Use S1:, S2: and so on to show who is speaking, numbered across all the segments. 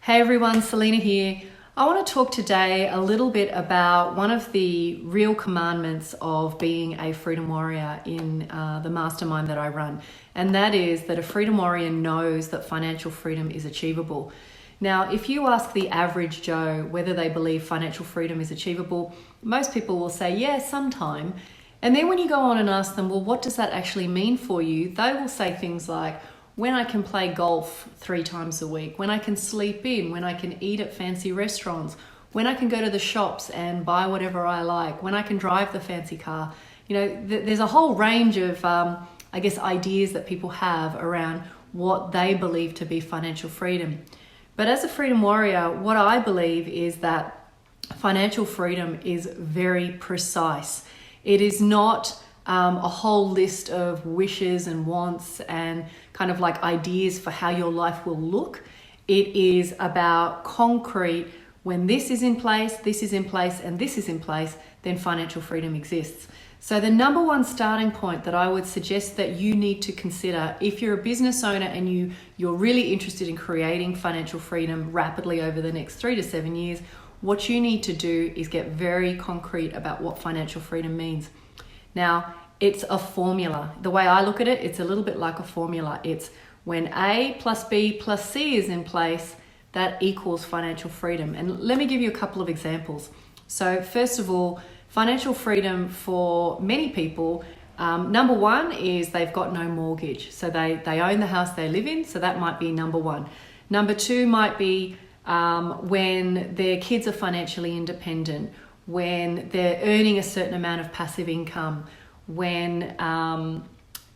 S1: Hey everyone, Salena here. I want to talk today a little bit about one of the real commandments of being a freedom warrior in the mastermind that I run. And that is that a freedom warrior knows that financial freedom is achievable. Now, if you ask the average Joe whether they believe financial freedom is achievable, most people will say, yeah, sometime. And then when you go on and ask them, well, what does that actually mean for you? They will say things like, when I can play golf 3 times a week, when I can sleep in, when I can eat at fancy restaurants, when I can go to the shops and buy whatever I like, when I can drive the fancy car. You know, there's a whole range of, ideas that people have around what they believe to be financial freedom. But as a freedom warrior, what I believe is that financial freedom is very precise. It is not a whole list of wishes and wants and kind of like ideas for how your life will look. It is about concrete. When this is in place, and this is in place, then financial freedom exists. So the number one starting point that I would suggest that you need to consider if you're a business owner and you're really interested in creating financial freedom rapidly over the next 3 to 7 years, what you need to do is get very concrete about what financial freedom means. Now, it's a formula. The way I look at it, it's a little bit like a formula. It's when A plus B plus C is in place, that equals financial freedom. And let me give you a couple of examples. So first of all, financial freedom for many people, number one is they've got no mortgage. So they own the house they live in, so that might be number one. Number two might be when their kids are financially independent, when they're earning a certain amount of passive income, when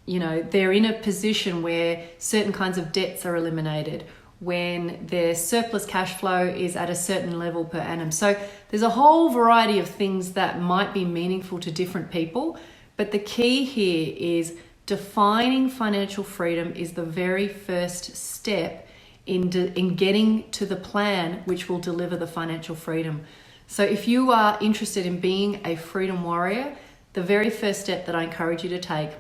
S1: they're in a position where certain kinds of debts are eliminated, when their surplus cash flow is at a certain level per annum. So there's a whole variety of things that might be meaningful to different people, but the key here is defining financial freedom is the very first step in getting to the plan which will deliver the financial freedom. So if you are interested in being a freedom warrior, the very first step that I encourage you to take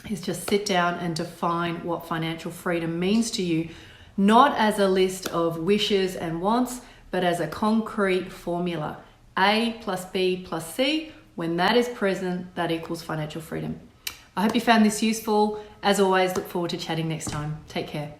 S1: is just sit down and define what financial freedom means to you, not as a list of wishes and wants, but as a concrete formula. A plus B plus C, when that is present, that equals financial freedom. I hope you found this useful. As always, look forward to chatting next time. Take care.